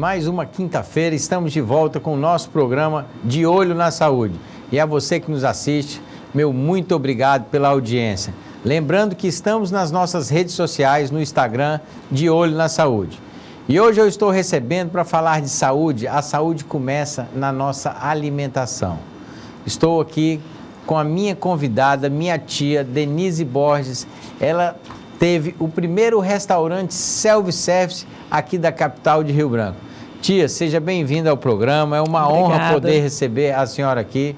mais uma quinta-feira, estamos de volta com o nosso programa De Olho na Saúde. E a você que nos assiste, meu muito obrigado pela audiência. Lembrando que estamos nas nossas redes sociais, no Instagram, De Olho na Saúde. E hoje eu estou recebendo para falar de saúde. A saúde começa na nossa alimentação. Estou aqui com a minha convidada, minha tia, Denise Borges. Ela teve o primeiro restaurante self-service aqui da capital de Rio Branco. Tia, seja bem-vinda ao programa. É uma honra poder receber a senhora aqui.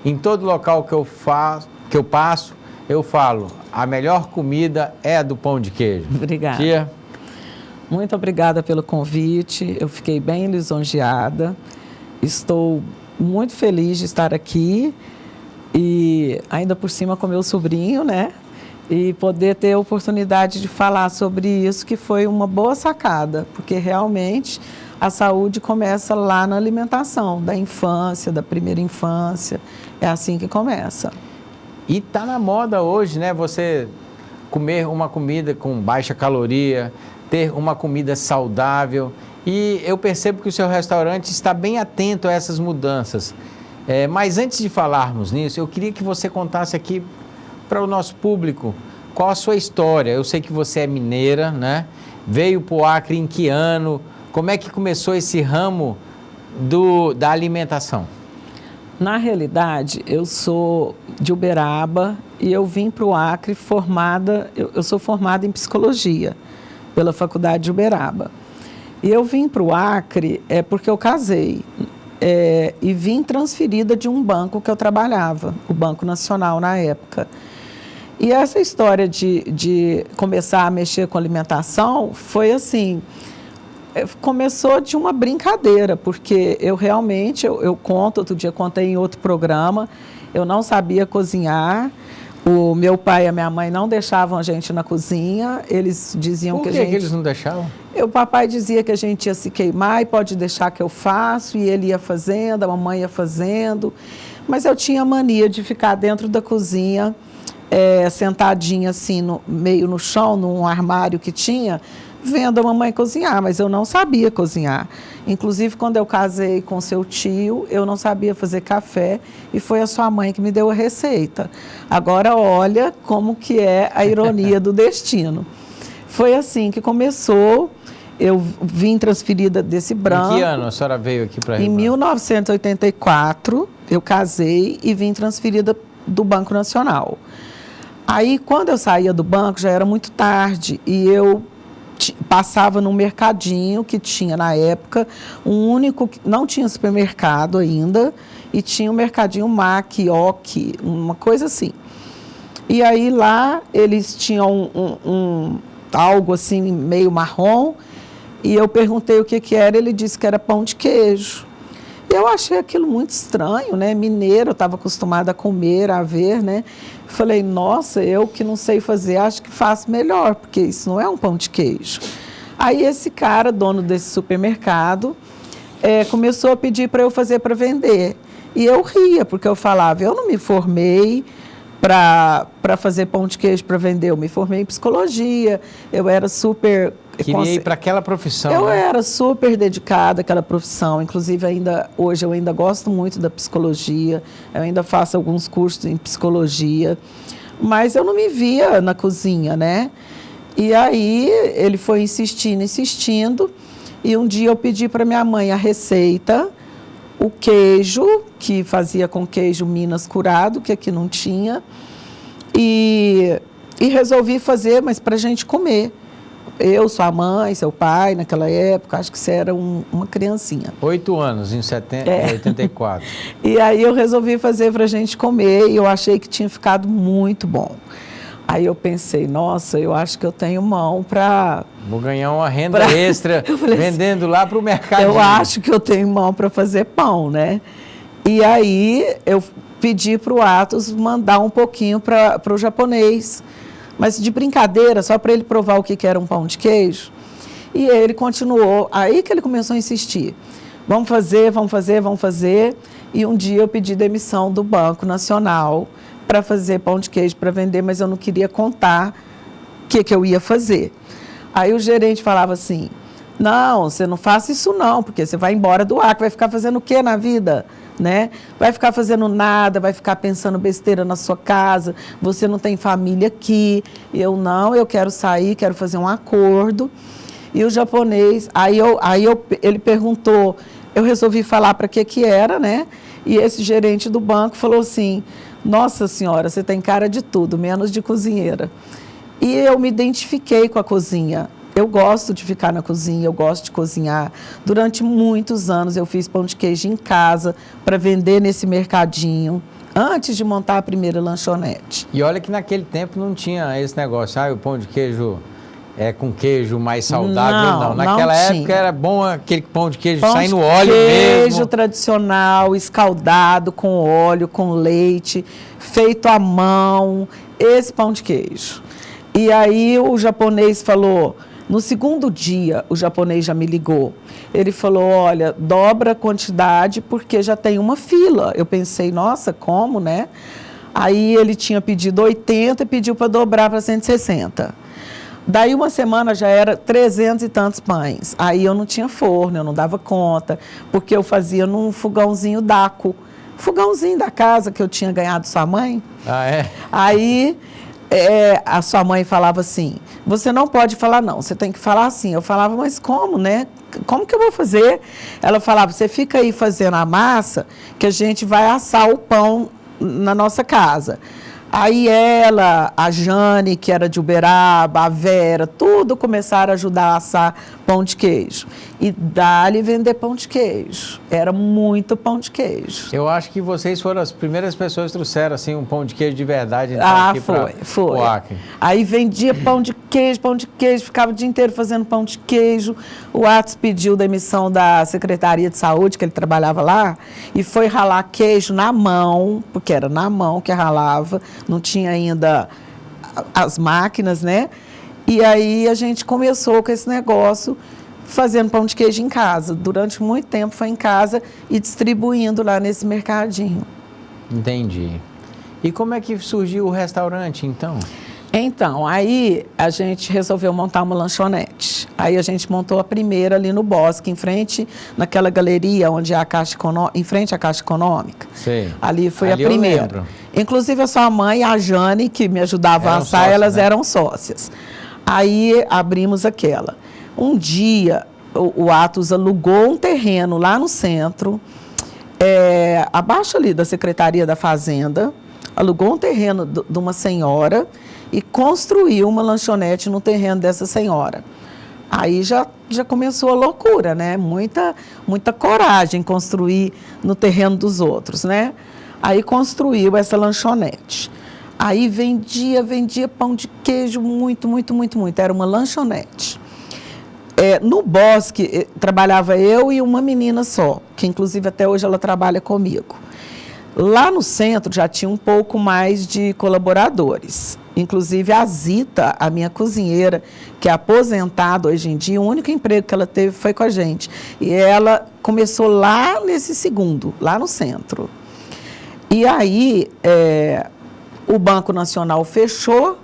Em todo local que eu passo, eu falo, a melhor comida é a do pão de queijo. Obrigada. Tia. Muito obrigada pelo convite. Eu fiquei bem lisonjeada. Estou muito feliz de estar aqui e ainda por cima com meu sobrinho, né? E poder ter a oportunidade de falar sobre isso, que foi uma boa sacada, porque realmente a saúde começa lá na alimentação, da infância, da primeira infância, é assim que começa. E tá na moda hoje, né? Você comer uma comida com baixa caloria, ter uma comida saudável, e eu percebo que o seu restaurante está bem atento a essas mudanças. Mas antes de falarmos nisso, eu queria que você contasse aqui para o nosso público qual a sua história. Eu sei que você é mineira, né? Veio para o Acre em que ano? Como é que começou esse ramo da alimentação? Na realidade, eu sou de Uberaba e eu vim para o Acre formada, eu sou formada em psicologia pela Faculdade de Uberaba. E eu vim para o Acre porque eu casei e vim transferida de um banco que eu trabalhava, o Banco Nacional na época. E essa história de começar a mexer com alimentação foi assim, começou de uma brincadeira, porque eu realmente, eu conto, outro dia contei em outro programa, eu não sabia cozinhar, o meu pai e a minha mãe não deixavam a gente na cozinha, eles diziam que a gente... Por que eles não deixavam? O papai dizia que a gente ia se queimar e pode deixar que eu faço, e ele ia fazendo, a mamãe ia fazendo, mas eu tinha mania de ficar dentro da cozinha, sentadinha assim, meio no chão, num armário que tinha, vendo a mamãe cozinhar, mas eu não sabia cozinhar. Inclusive, quando eu casei com seu tio, eu não sabia fazer café e foi a sua mãe que me deu a receita. Agora, olha como que é a ironia do destino. Foi assim que começou, eu vim transferida desse branco. Em que ano a senhora veio aqui para Rio Branco? Em 1984, eu casei e vim transferida do Banco Nacional. Aí, quando eu saía do banco, já era muito tarde e eu passava num mercadinho que tinha na época, um único, não tinha supermercado ainda, e tinha um mercadinho MAC, OC, uma coisa assim. E aí lá eles tinham algo assim meio marrom, e eu perguntei o que era, ele disse que era pão de queijo. Eu achei aquilo muito estranho, né? Mineiro, eu estava acostumada a comer, a ver, né? Falei, nossa, eu que não sei fazer, acho que faço melhor, porque isso não é um pão de queijo. Aí esse cara, dono desse supermercado, começou a pedir para eu fazer para vender. E eu ria, porque eu falava, eu não me formei para fazer pão de queijo para vender, eu me formei em psicologia, eu era super... Queria ir para aquela profissão. Eu né? era super dedicada àquela profissão, inclusive hoje eu ainda gosto muito da psicologia, eu ainda faço alguns cursos em psicologia, mas eu não me via na cozinha, né? E aí ele foi insistindo, e um dia eu pedi para minha mãe a receita, o queijo, que fazia com queijo Minas curado, que aqui não tinha, e resolvi fazer, mas para a gente comer. Eu, sua mãe, seu pai, naquela época, acho que você era uma criancinha. 8 anos, em 84. E aí eu resolvi fazer para a gente comer e eu achei que tinha ficado muito bom. Aí eu pensei, nossa, eu acho que eu tenho mão para... Vou ganhar uma renda extra vendendo assim, lá para o mercado. Eu acho que eu tenho mão para fazer pão, né? E aí eu pedi para o Atos mandar um pouquinho para o japonês. Mas de brincadeira, só para ele provar o que era um pão de queijo. E ele continuou, aí que ele começou a insistir. Vamos fazer. E um dia eu pedi demissão do Banco Nacional para fazer pão de queijo para vender, mas eu não queria contar o que eu ia fazer. Aí o gerente falava assim, Não, você não faça isso não, porque você vai embora do Acre, vai ficar fazendo o quê na vida? Né? Vai ficar fazendo nada, vai ficar pensando besteira na sua casa, você não tem família aqui. Eu não, eu quero sair, quero fazer um acordo. E o japonês, ele perguntou, eu resolvi falar para que era, né? E esse gerente do banco falou assim, nossa senhora, você tem cara de tudo, menos de cozinheira. E eu me identifiquei com a cozinha. Eu gosto de ficar na cozinha, eu gosto de cozinhar. Durante muitos anos eu fiz pão de queijo em casa para vender nesse mercadinho, antes de montar a primeira lanchonete. E olha que naquele tempo não tinha esse negócio, o pão de queijo é com queijo mais saudável, não. Naquela época era bom aquele pão de queijo sair no óleo mesmo. Queijo tradicional, escaldado com óleo, com leite, feito à mão, esse pão de queijo. E aí o japonês falou, no segundo dia o japonês já me ligou, ele falou, olha, dobra a quantidade porque já tem uma fila. Eu pensei, nossa, como, né? Aí ele tinha pedido 80 e pediu para dobrar para 160. Daí uma semana já era 300 e tantos pães. Aí eu não tinha forno, eu não dava conta, porque eu fazia num fogãozinho Daco. Fogãozinho da casa que eu tinha ganhado de sua mãe. Ah, é? Aí a sua mãe falava assim, você não pode falar não, você tem que falar assim. Eu falava, mas como, né? Como que eu vou fazer? Ela falava, você fica aí fazendo a massa, que a gente vai assar o pão na nossa casa. Aí ela, a Jane, que era de Uberaba, a Vera, tudo começaram a ajudar a assar pão de queijo. E dali vender pão de queijo. Era muito pão de queijo. Eu acho que vocês foram as primeiras pessoas que trouxeram assim, um pão de queijo de verdade. Então, aqui foi. O Acre. Aí vendia pão de queijo, ficava o dia inteiro fazendo pão de queijo. O Atos pediu demissão da Secretaria de Saúde, que ele trabalhava lá, e foi ralar queijo na mão, porque era na mão que ralava, não tinha ainda as máquinas, né? E aí a gente começou com esse negócio, fazendo pão de queijo em casa. Durante muito tempo foi em casa e distribuindo lá nesse mercadinho. Entendi. E como é que surgiu o restaurante, então? Então, aí a gente resolveu montar uma lanchonete. Aí a gente montou a primeira ali no Bosque, em frente, naquela galeria onde é a Caixa Econômica, em frente à Caixa Econômica. Sei. Ali foi a primeira. Inclusive a sua mãe e a Jane, que me ajudavam a assar, elas eram sócias. Aí abrimos aquela. Um dia, o Atos alugou um terreno lá no centro, abaixo ali da Secretaria da Fazenda, alugou um terreno de uma senhora e construiu uma lanchonete no terreno dessa senhora. Aí já começou a loucura, né? Muita coragem construir no terreno dos outros, né? Aí construiu essa lanchonete. Aí vendia pão de queijo muito. Era uma lanchonete. No Bosque, trabalhava eu e uma menina só, que inclusive até hoje ela trabalha comigo. Lá no centro já tinha um pouco mais de colaboradores. Inclusive a Zita, a minha cozinheira, que é aposentada hoje em dia, o único emprego que ela teve foi com a gente. E ela começou lá nesse segundo, lá no centro. E aí, o Banco Nacional fechou,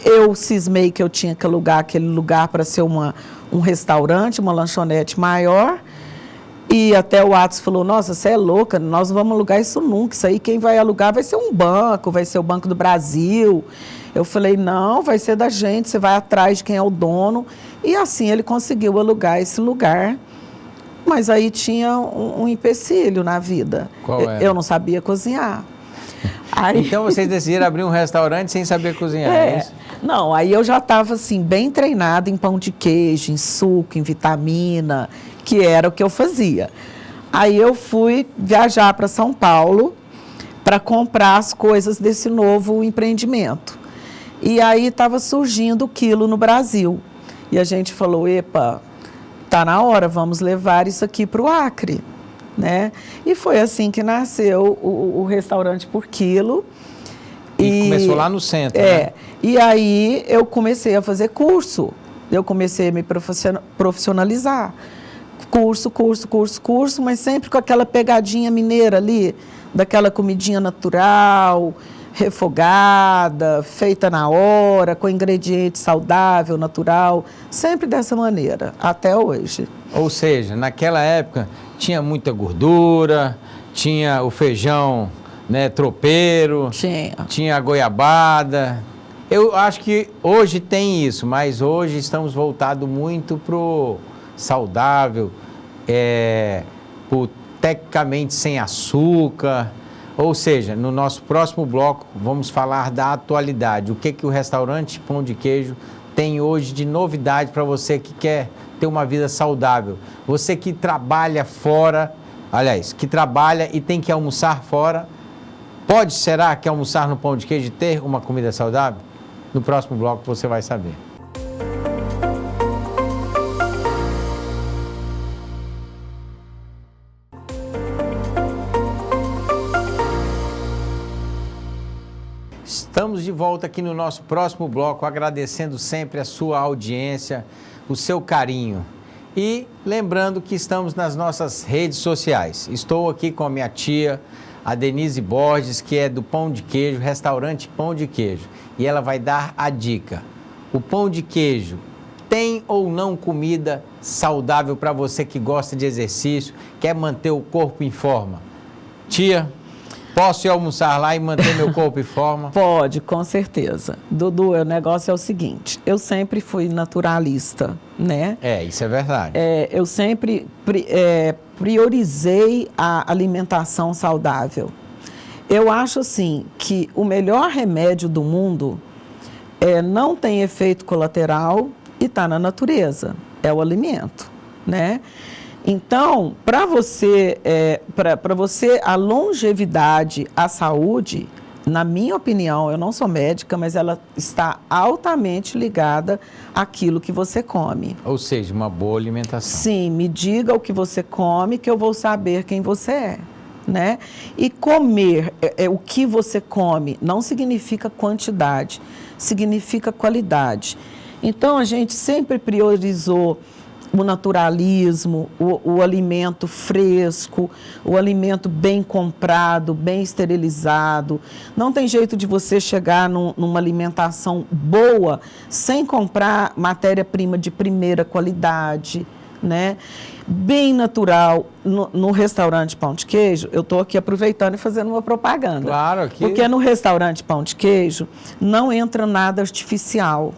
eu cismei que eu tinha que alugar aquele lugar para ser um restaurante, uma lanchonete maior, e até o Atos falou, nossa, você é louca, nós não vamos alugar isso nunca, isso aí quem vai alugar vai ser um banco, vai ser o Banco do Brasil. Eu falei, não, vai ser da gente, você vai atrás de quem é o dono, e assim ele conseguiu alugar esse lugar. Mas aí tinha um empecilho na vida. Qual era? Eu não sabia cozinhar. Aí, então vocês decidiram abrir um restaurante sem saber cozinhar, é isso? Não, aí eu já estava assim, bem treinada em pão de queijo, em suco, em vitamina, que era o que eu fazia. Aí eu fui viajar para São Paulo para comprar as coisas desse novo empreendimento. E aí estava surgindo o quilo no Brasil. E a gente falou, epa, tá na hora, vamos levar isso aqui para o Acre, né? E foi assim que nasceu o restaurante por quilo. E começou lá no centro, né? E aí eu comecei a fazer curso, eu comecei a me profissionalizar. Curso, mas sempre com aquela pegadinha mineira ali, daquela comidinha natural, refogada, feita na hora, com ingrediente saudável, natural, sempre dessa maneira, até hoje. Ou seja, naquela época tinha muita gordura, tinha o feijão, né, tropeiro, tinha a goiabada. Eu acho que hoje tem isso, mas hoje estamos voltados muito pro saudável, pro tecnicamente sem açúcar. Ou seja, no nosso próximo bloco vamos falar da atualidade. O que o restaurante Pão de Queijo tem hoje de novidade para você que quer ter uma vida saudável. Você que trabalha fora, aliás, que trabalha e tem que almoçar fora, será que almoçar no Pão de Queijo e ter uma comida saudável? No próximo bloco você vai saber. Estamos de volta aqui no nosso próximo bloco, agradecendo sempre a sua audiência, o seu carinho. E lembrando que estamos nas nossas redes sociais. Estou aqui com a minha tia, a Denise Borges, que é do Pão de Queijo, restaurante Pão de Queijo. E ela vai dar a dica. O Pão de Queijo tem ou não comida saudável para você que gosta de exercício, quer manter o corpo em forma? Tia, posso ir almoçar lá e manter meu corpo em forma? Pode, com certeza. Dudu, o negócio é o seguinte, eu sempre fui naturalista, né? Isso é verdade. Eu sempre priorizei a alimentação saudável. Eu acho assim que o melhor remédio do mundo não tem efeito colateral e está na natureza, é o alimento, né? Então, para você, a longevidade, a saúde, na minha opinião, eu não sou médica, mas ela está altamente ligada àquilo que você come. Ou seja, uma boa alimentação. Sim, me diga o que você come que eu vou saber quem você é, né? E comer o que você come não significa quantidade, significa qualidade. Então, a gente sempre priorizou o naturalismo, o alimento fresco, o alimento bem comprado, bem esterilizado. Não tem jeito de você chegar numa alimentação boa sem comprar matéria-prima de primeira qualidade, né? Bem natural. No restaurante Pão de Queijo, eu estou aqui aproveitando e fazendo uma propaganda. Claro, aqui. Porque no restaurante Pão de Queijo não entra nada artificial.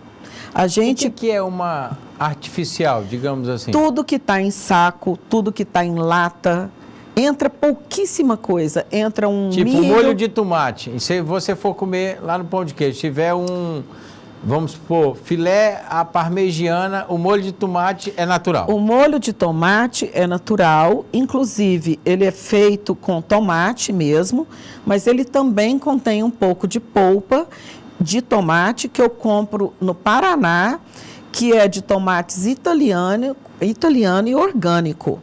O que é uma artificial, digamos assim? Tudo que está em saco, tudo que está em lata, entra pouquíssima coisa. Entra um milho... molho de tomate. Se você for comer lá no Pão de Queijo, tiver vamos supor, filé à parmegiana, o molho de tomate é natural? O molho de tomate é natural, inclusive ele é feito com tomate mesmo, mas ele também contém um pouco de polpa de tomate que eu compro no Paraná, que é de tomates italiano e orgânico.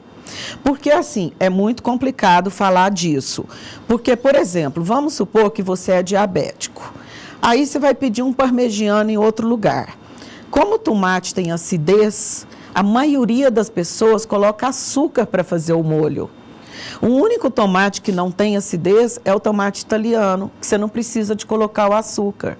Porque, assim, é muito complicado falar disso. Porque, por exemplo, vamos supor que você é diabético. Aí você vai pedir um parmegiano em outro lugar. Como o tomate tem acidez, a maioria das pessoas coloca açúcar para fazer o molho. O único tomate que não tem acidez é o tomate italiano, que você não precisa de colocar o açúcar.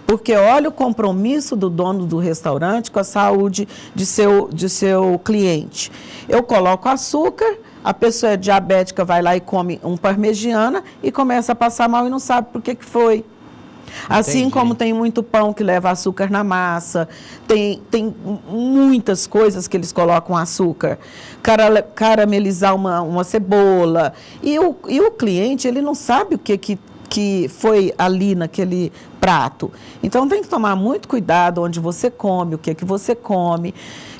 Porque olha o compromisso do dono do restaurante com a saúde de seu cliente. Eu coloco açúcar, a pessoa é diabética, vai lá e come um parmegiana e começa a passar mal e não sabe por que foi. Assim Entendi. como tem muito pão que leva açúcar na massa, tem muitas coisas que eles colocam açúcar, caramelizar uma cebola. E o cliente, ele não sabe o que foi ali naquele prato. Então, tem que tomar muito cuidado onde você come, o que você come.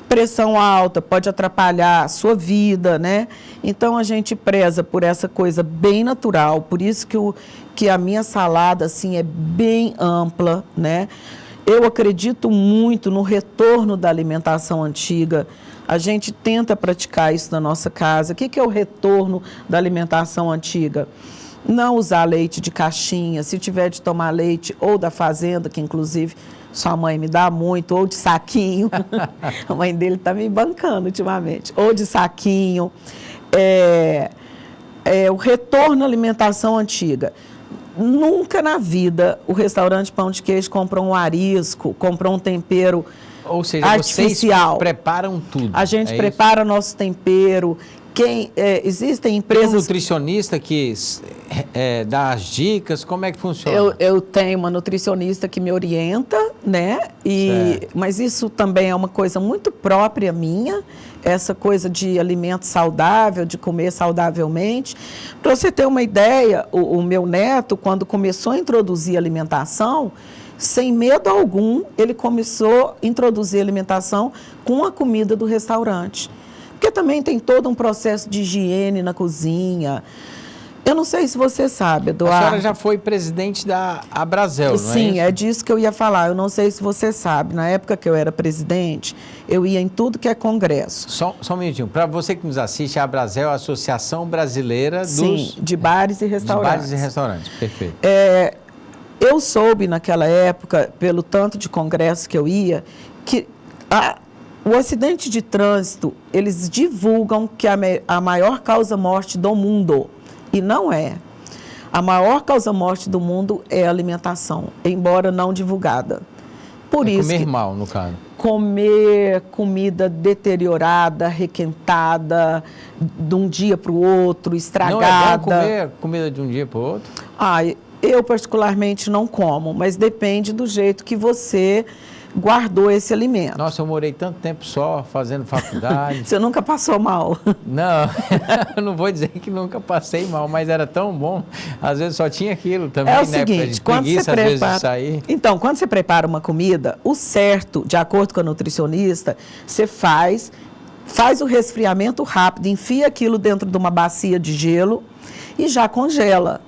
Pressão alta pode atrapalhar a sua vida, né? Então, a gente preza por essa coisa bem natural, por isso que a minha salada, assim, é bem ampla, né? Eu acredito muito no retorno da alimentação antiga. A gente tenta praticar isso na nossa casa. O que é o retorno da alimentação antiga? Não usar leite de caixinha, se tiver de tomar leite ou da fazenda, que inclusive sua mãe me dá muito, ou de saquinho. A mãe dele está me bancando ultimamente. Ou de saquinho. O retorno à alimentação antiga. nunca na vida o restaurante Pão de Queijo comprou um arisco, comprou um tempero Ou seja, artificial. vocês preparam tudo. A gente é prepara nosso tempero. Existem Tem um empresas... nutricionista que dá as dicas, como é que funciona? Eu tenho uma nutricionista que me orienta, né? Mas isso também é uma coisa muito própria minha, essa coisa de alimento saudável, de comer saudavelmente. Para você ter uma ideia, o meu neto, quando começou a introduzir alimentação, sem medo algum, ele começou a introduzir alimentação com a comida do restaurante. Porque também tem todo um processo de higiene na cozinha. Eu não sei se você sabe, Eduardo. A senhora já foi presidente da Abrazel, não é isso? Sim, é disso que eu ia falar. Eu não sei se você sabe. Na época que eu era presidente, eu ia em tudo que é congresso. Só um minutinho. Para você que nos assiste, a Abrazel é a Associação Brasileira de bares e restaurantes. De bares e restaurantes, perfeito. Eu soube naquela época, pelo tanto de congresso que eu ia, que o acidente de trânsito, eles divulgam que a maior causa-morte do mundo, e não é. A maior causa-morte do mundo é a alimentação, embora não divulgada. Por isso comer mal, no caso. Comer comida deteriorada, requentada, de um dia para o outro, estragada. Não é bom comer comida de um dia para o outro? Eu particularmente não como, mas depende do jeito que você guardou esse alimento. Nossa, eu morei tanto tempo só fazendo faculdade. Você nunca passou mal? Não, eu não vou dizer que nunca passei mal, mas era tão bom. Às vezes só tinha aquilo também, né? É o seguinte, quando você prepara... Então, quando você prepara uma comida, o certo, de acordo com a nutricionista, você faz o resfriamento rápido, enfia aquilo dentro de uma bacia de gelo e já congela.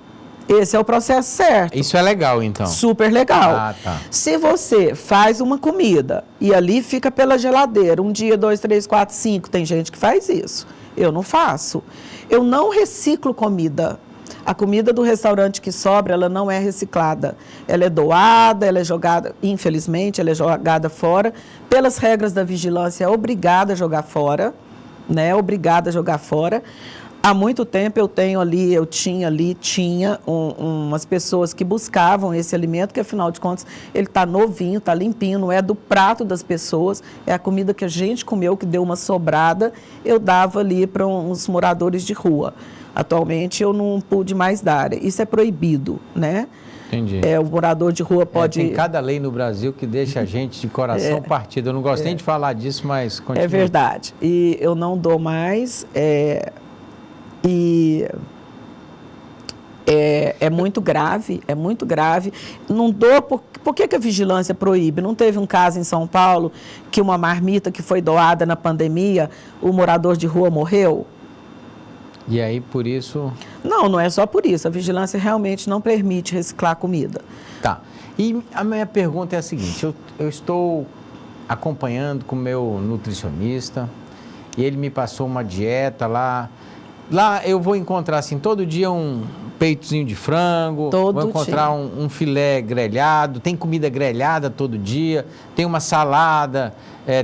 Esse é o processo certo. Isso é legal, então? Super legal. Tá. Se você faz uma comida e ali fica pela geladeira, 1 dia, 2, 3, 4, 5, tem gente que faz isso. Eu não faço. Eu não reciclo comida. A comida do restaurante que sobra, ela não é reciclada. Ela é doada, ela é jogada, infelizmente, ela é jogada fora. Pelas regras da vigilância, é obrigada a jogar fora, né? Obrigada a jogar fora. Há muito tempo eu tinha umas pessoas que buscavam esse alimento, que afinal de contas ele está novinho, está limpinho, não é do prato das pessoas, é a comida que a gente comeu, que deu uma sobrada, eu dava ali para uns moradores de rua. Atualmente eu não pude mais dar, isso é proibido, né? Entendi. O morador de rua pode... Tem cada lei no Brasil que deixa a gente de coração partido. Eu não gosto nem de falar disso, mas continua. É verdade. E eu não dou mais... É muito grave, é muito grave. Não dou, por que a vigilância proíbe? Não teve um caso em São Paulo que uma marmita que foi doada na pandemia, o morador de rua morreu? E aí, por isso... Não é só por isso. A vigilância realmente não permite reciclar comida. Tá. E a minha pergunta é a seguinte, eu estou acompanhando com o meu nutricionista e ele me passou uma dieta lá. Lá eu vou encontrar, assim, todo dia um peitozinho de frango, vou encontrar um filé grelhado, tem comida grelhada todo dia, tem uma salada,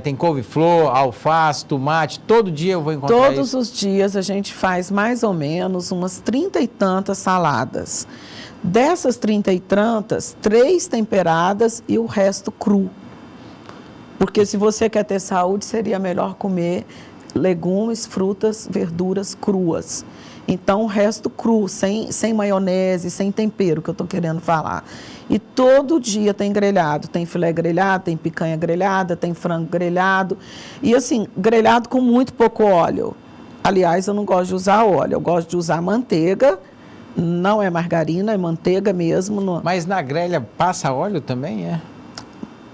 tem couve-flor, alface, tomate, todo dia eu vou encontrar Todos os dias a gente faz mais ou menos umas 30 e tantas saladas. Dessas 30 e tantas, 3 temperadas e o resto cru. Porque se você quer ter saúde, seria melhor comer legumes, frutas, verduras cruas. Então, o resto cru, sem maionese, sem tempero, que eu estou querendo falar. E todo dia tem grelhado. Tem filé grelhado, tem picanha grelhada, tem frango grelhado. E assim, grelhado com muito pouco óleo. Aliás, eu não gosto de usar óleo, eu gosto de usar manteiga. Não é margarina, é manteiga mesmo. Mas na grelha passa óleo também, é?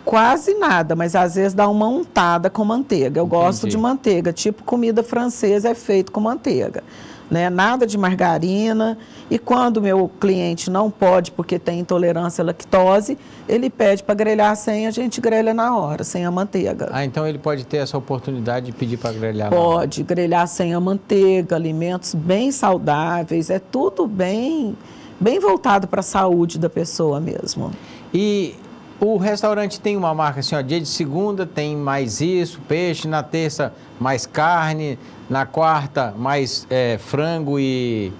Quase nada, mas às vezes dá uma untada com manteiga. Eu gosto de manteiga, tipo comida francesa é feito com manteiga, né? Nada de margarina. E quando o meu cliente não pode, porque tem intolerância à lactose, ele pede para grelhar sem, a gente grelha na hora, sem a manteiga. Então ele pode ter essa oportunidade de pedir para grelhar? Pode, grelhar sem a manteiga, alimentos bem saudáveis, é tudo bem voltado para a saúde da pessoa mesmo. E o restaurante tem uma marca assim, ó, dia de segunda tem mais isso, peixe, na terça mais carne, na quarta mais frango e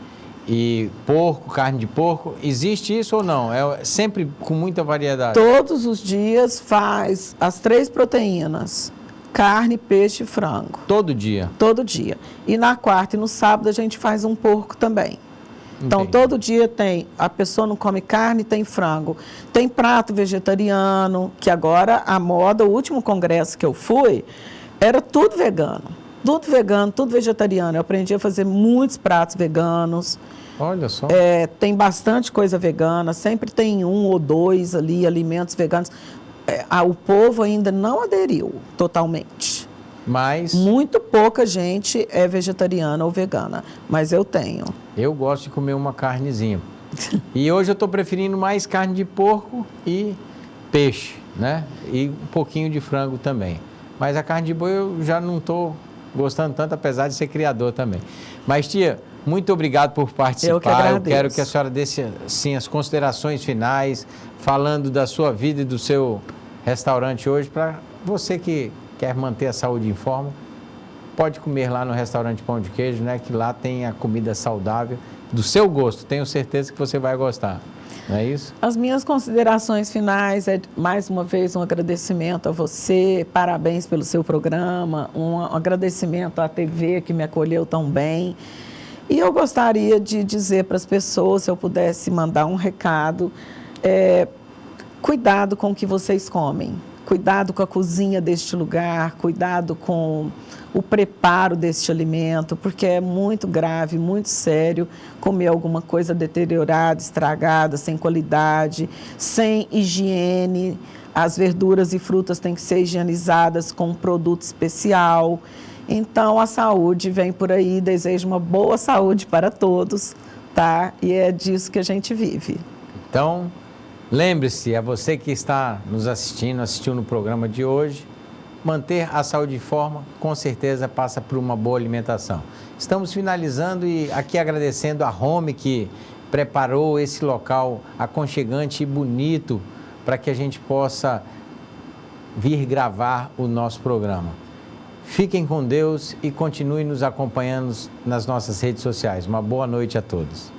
e porco, carne de porco. Existe isso ou não? É sempre com muita variedade? Todos os dias faz as 3 proteínas: carne, peixe e frango. Todo dia? Todo dia. E na quarta e no sábado a gente faz um porco também. Então, Entendi. todo dia tem, a pessoa não come carne, tem frango. Tem prato vegetariano, que agora a moda, o último congresso que eu fui, era tudo vegano. Tudo vegano, tudo vegetariano. Eu aprendi a fazer muitos pratos veganos. Olha só. Tem bastante coisa vegana, sempre tem 1 ou 2 ali, alimentos veganos. O povo ainda não aderiu totalmente. Mas Muito pouca gente é vegetariana ou vegana, mas eu tenho. eu gosto de comer uma carnezinha. E hoje eu estou preferindo mais carne de porco e peixe, né? E um pouquinho de frango também. Mas a carne de boi eu já não estou gostando tanto, apesar de ser criador também. Mas, tia, muito obrigado por participar. Eu que agradeço. Eu quero que a senhora desse assim, as considerações finais, falando da sua vida e do seu restaurante hoje, para você que quer manter a saúde em forma, pode comer lá no restaurante Pão de Queijo, né? Que lá tem a comida saudável, do seu gosto. Tenho certeza que você vai gostar. Não é isso? As minhas considerações finais é, mais uma vez, um agradecimento a você, parabéns pelo seu programa, um agradecimento à TV que me acolheu tão bem. E eu gostaria de dizer para as pessoas, se eu pudesse mandar um recado, cuidado com o que vocês comem. Cuidado com a cozinha deste lugar, cuidado com o preparo deste alimento, porque é muito grave, muito sério comer alguma coisa deteriorada, estragada, sem qualidade, sem higiene. As verduras e frutas têm que ser higienizadas com um produto especial. Então, a saúde vem por aí, desejo uma boa saúde para todos, tá? E é disso que a gente vive. Então, lembre-se, a você que está nos assistindo, assistiu no programa de hoje, manter a saúde em forma, com certeza passa por uma boa alimentação. Estamos finalizando e aqui agradecendo a Home que preparou esse local aconchegante e bonito para que a gente possa vir gravar o nosso programa. Fiquem com Deus e continuem nos acompanhando nas nossas redes sociais. Uma boa noite a todos.